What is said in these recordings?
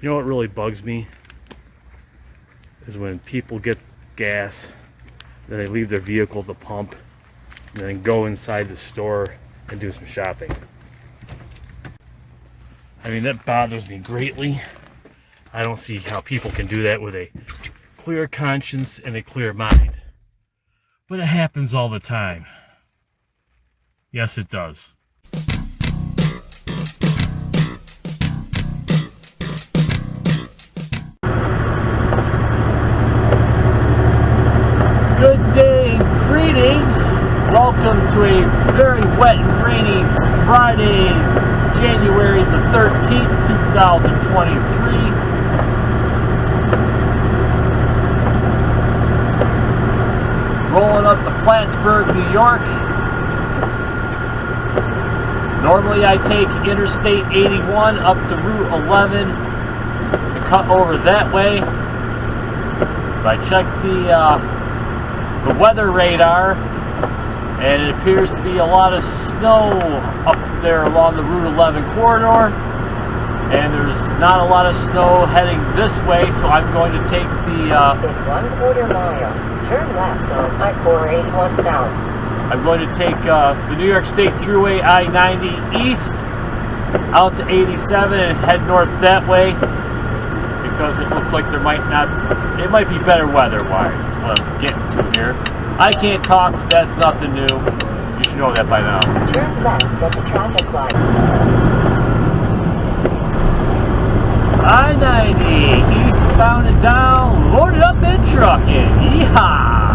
You know what really bugs me is when people get gas, then they leave their vehicle at the pump, and then go inside the store and do some shopping. I mean, that bothers me greatly. I don't see how people can do that with a clear conscience and a clear mind. But it happens all the time. Yes, it does. Good day and greetings. Welcome to a very wet and rainy Friday, January the 13th, 2023. Rolling up to Plattsburgh, New York. Normally I take Interstate 81 up to Route 11 and cut over that way. But I checked the weather radar, and it appears to be a lot of snow up there along the Route 11 corridor, and there's not a lot of snow heading this way, so I'm going to take the in 1/4 mile, turn left on I-481 south. I'm going to take the New York State Thruway I-90 east out to 87 and head north that way, because it looks like it might be better weather-wise, is what I'm getting to here. I can't talk, but that's nothing new. You should know that by now. Turn left at the traffic light. I-90, eastbound and down, loaded up in trucking. Yeehaw!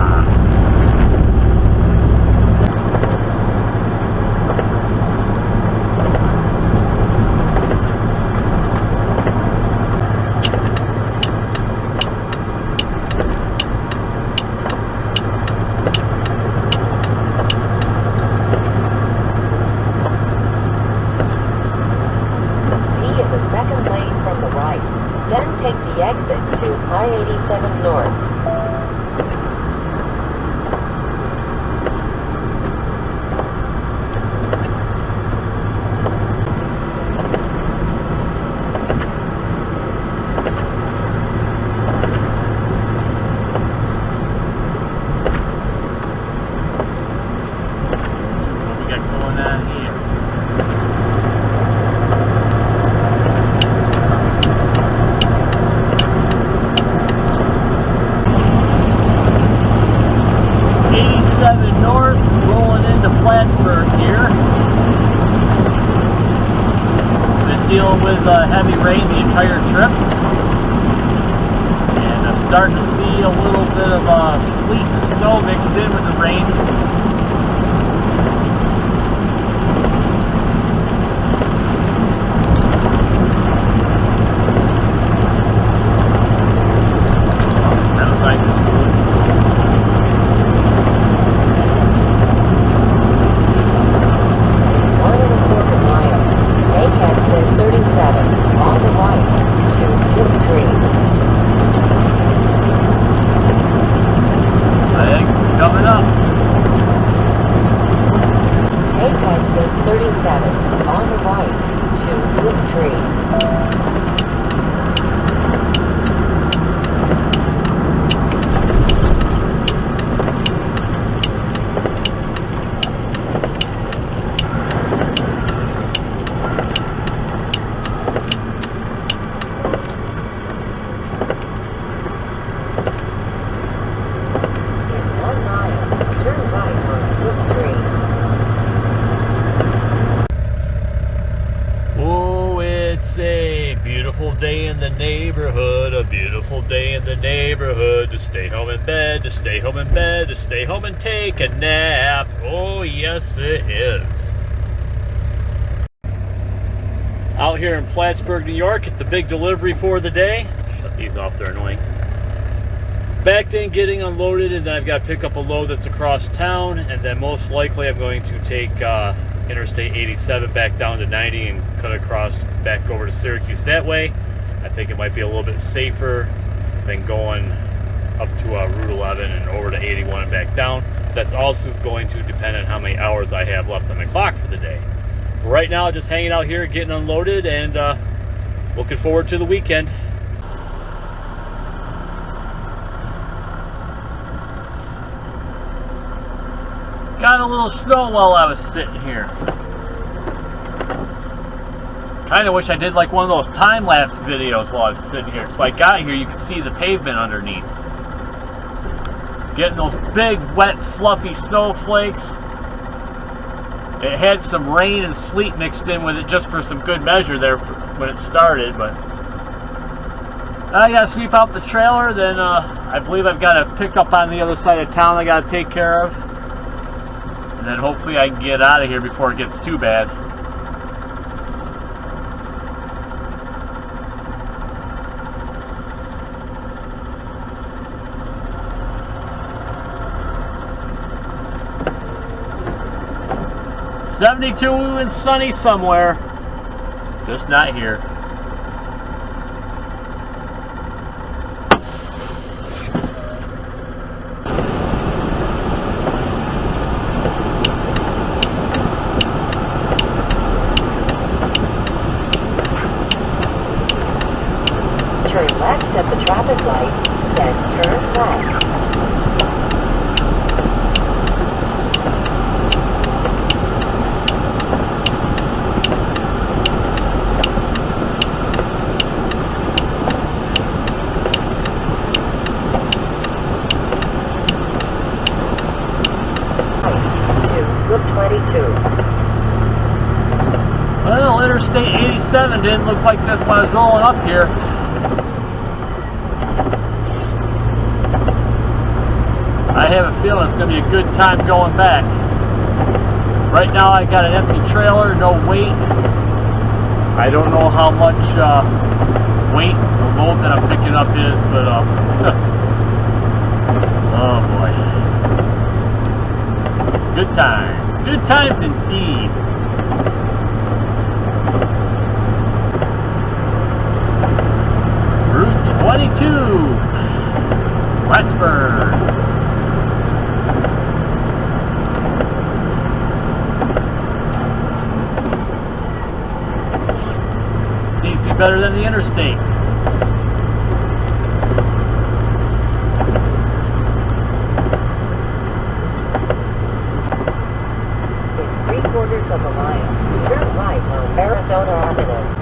Then take the exit to I-87 north. What we got going on here? North, rolling into Plattsburgh here. Been dealing with heavy rain the entire trip, and I'm starting to see a little bit of sleet and snow mixed in with the rain. That was nice and smooth. Coming up. Take exit 37 on the right to Route 3. It's a beautiful day in the neighborhood, a beautiful day in the neighborhood, to stay home in bed, to stay home in bed, to stay home and take a nap. Oh yes it is. Out here in Plattsburgh, New York, it's the big delivery for the day. Shut these off, they're annoying. Backed in, getting unloaded, and then I've got to pick up a load that's across town, and then most likely I'm going to take Interstate 87 back down to 90 and cut across back over to Syracuse that way. I think it might be a little bit safer than going up to Route 11 and over to 81 and back down. That's also going to depend on how many hours I have left on the clock for the day. Right now, just hanging out here, getting unloaded, and looking forward to the weekend. Got a little snow while I was sitting here. Kind of wish I did like one of those time-lapse videos while I was sitting here. So I got here, you can see the pavement underneath. Getting those big, wet, fluffy snowflakes. It had some rain and sleet mixed in with it just for some good measure there when it started, but I gotta sweep out the trailer. Then I believe I've got a pickup on the other side of town I gotta take care of, and then hopefully I can get out of here before it gets too bad. '72 and sunny somewhere, just not here. Turn left at the traffic light, then turn left. Route 22. Well, Interstate 87 didn't look like this when I was rolling up here. I have a feeling it's going to be a good time going back. Right now I got an empty trailer, no weight. I don't know how much weight the load that I'm picking up is, but oh boy. Good times. Good times indeed. Route 22. Plattsburgh. Seems to be better than the interstate. Of a mile, turn right on Arizona Avenue.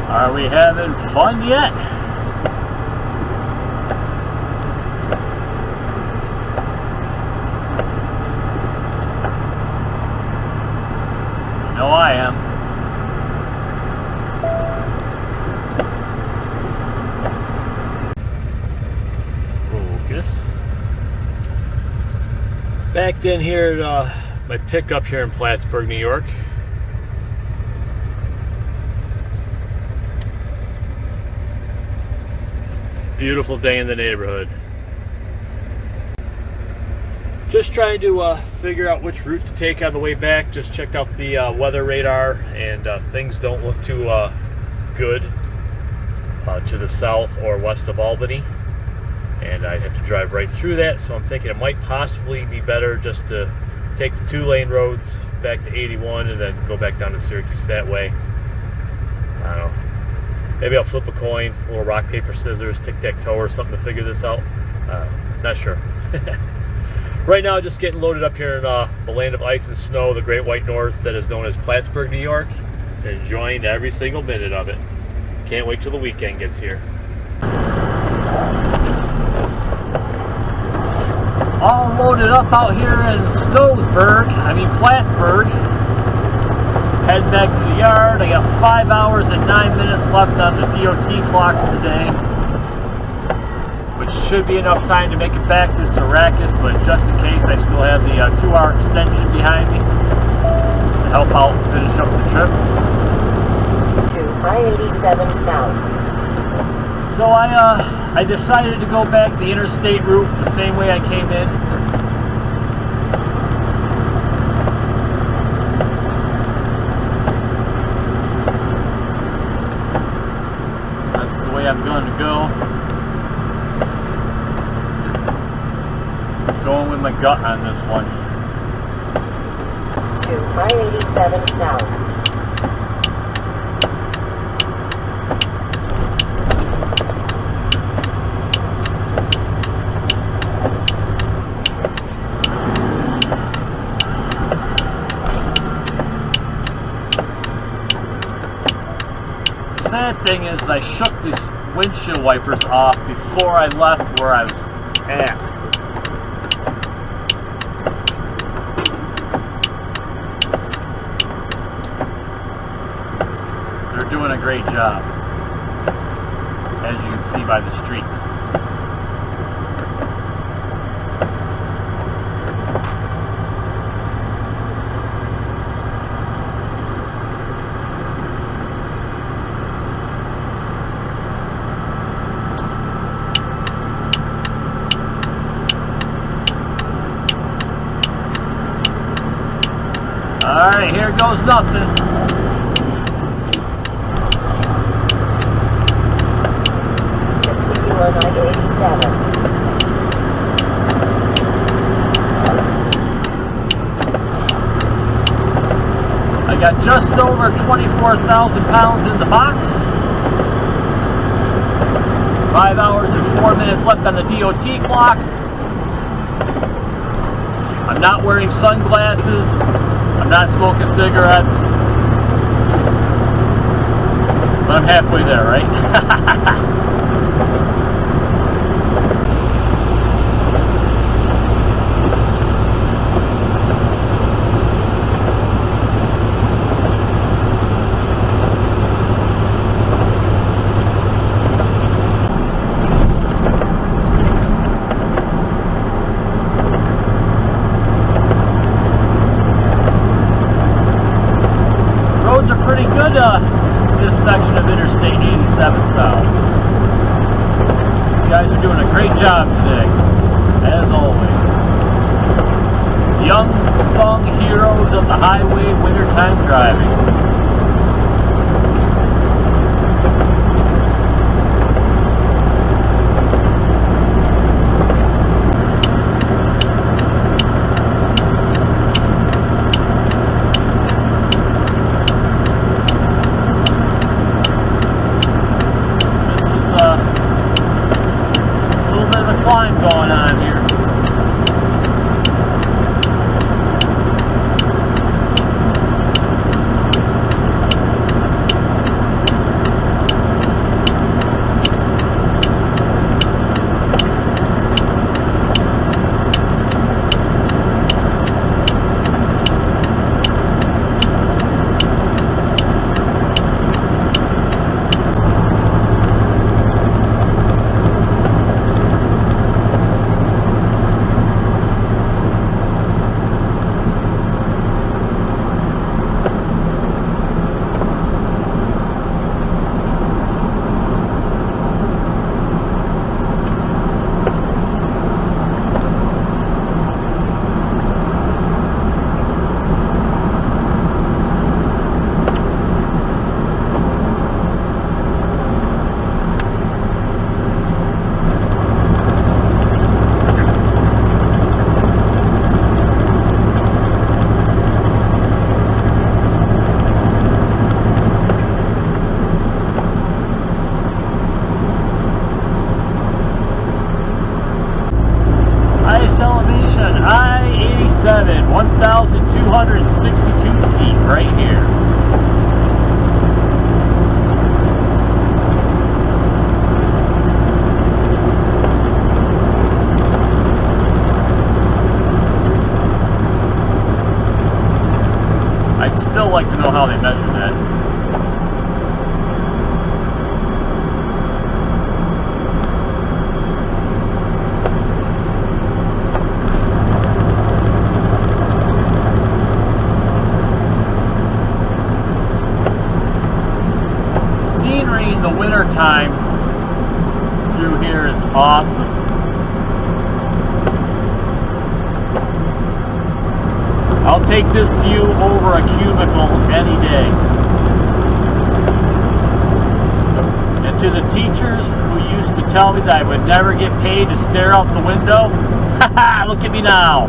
Are we having fun yet? I know I am. Focus. Backed in here at my pickup here in Plattsburgh, New York. Beautiful day in the neighborhood. Just trying to figure out which route to take on the way back. Just checked out the weather radar, and things don't look too good to the south or west of Albany, and I'd have to drive right through that. So I'm thinking it might possibly be better just to take the 2-lane roads back to 81 and then go back down to Syracuse that way. I don't know. Maybe I'll flip a coin, a little rock, paper, scissors, tic-tac-toe or something to figure this out. Not sure. Right now, just getting loaded up here in the land of ice and snow, the Great White North that is known as Plattsburgh, New York. Enjoying every single minute of it. Can't wait till the weekend gets here. All loaded up out here in Plattsburgh. Heading back to the yard. I got 5 hours and 9 minutes left on the DOT clock for the day, which should be enough time to make it back to Syracuse, but just in case, I still have the 2-hour extension behind me to help out and finish up the trip. I-87 south. So I decided to go back the interstate route the same way I came in. That's the way I'm going to go. Going with my gut on this one. To I-87 south. The sad thing is I shook these windshield wipers off before I left where I was at. They're doing a great job, as you can see by the streaks. Alright, here goes nothing. Continue on I-87. I got just over 24,000 pounds in the box. 5 hours and 4 minutes left on the DOT clock. I'm not wearing sunglasses. I'm not smoking cigarettes. But I'm halfway there, right? Roads are pretty good this section of Interstate 87 South. You guys are doing a great job today, as always. Young sung heroes of the highway wintertime driving. Climb going on here. the winter time through here is awesome. I'll take this view over a cubicle any day. And to the teachers who used to tell me that I would never get paid to stare out the window, haha, look at me now.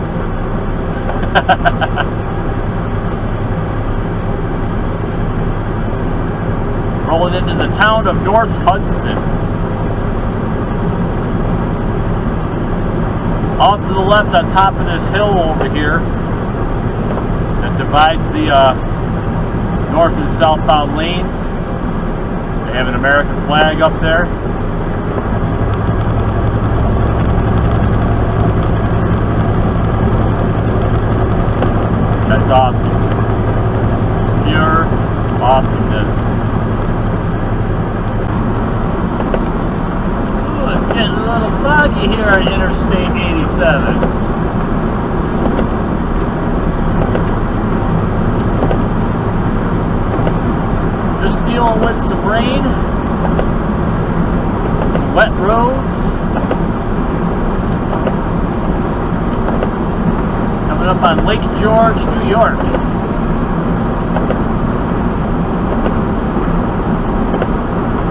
Rolling into the town of North Hudson. Off to the left on top of this hill over here that divides the north and southbound lanes. They have an American flag up there. That's awesome. Pure awesomeness. Ooh, it's getting a little foggy here on Interstate 87. Just dealing with some rain, some wet roads. Coming up on Lake George, New York.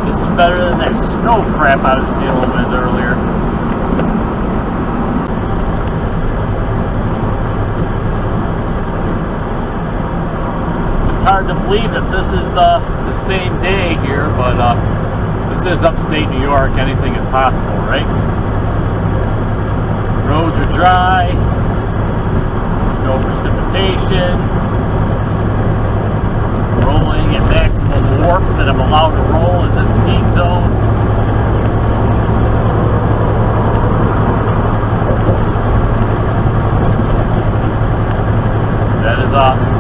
This is better than that snow crap I was dealing with earlier. It's hard to believe that this is the same day here, but this is upstate New York. Anything is possible, right? Roads are dry. No precipitation. Rolling at maximum warp that I'm allowed to roll in this speed zone. That is awesome.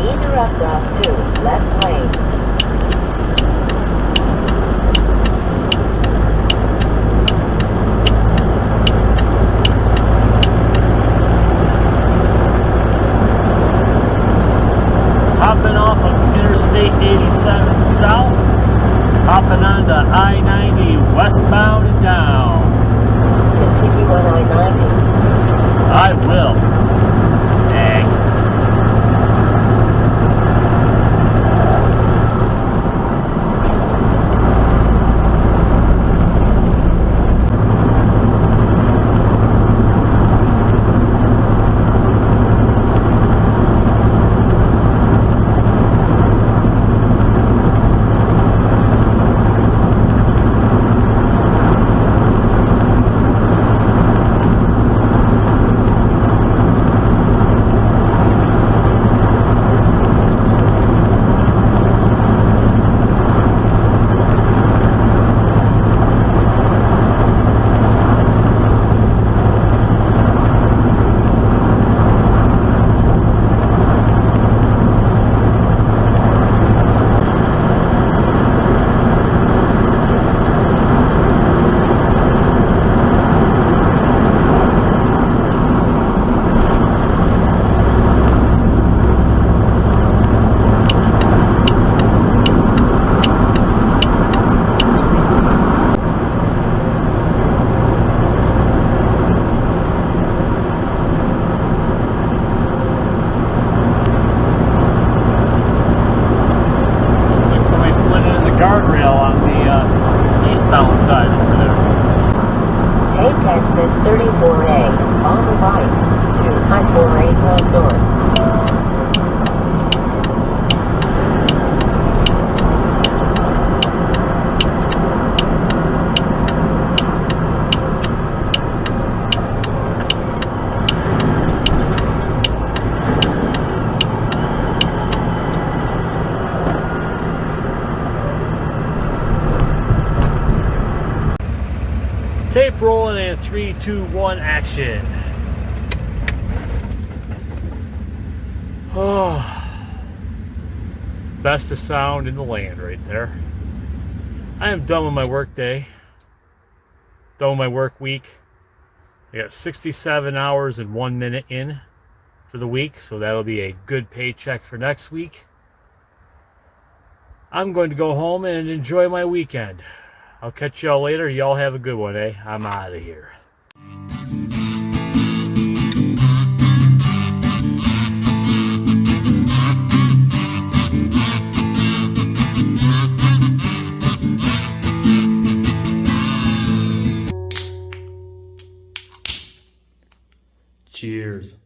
Interrupt now 2 left lanes. Hopping off of Interstate 87 south, hopping onto I-90 westbound and down. Continue on I-90. I will. Dang. Keep rolling in 3, 2, 1, action. Oh, bestest sound in the land right there. I am done with my work day. Done with my work week. I got 67 hours and 1 minute in for the week, so that'll be a good paycheck for next week. I'm going to go home and enjoy my weekend. I'll catch y'all later. Y'all have a good one, eh? I'm out of here. Cheers.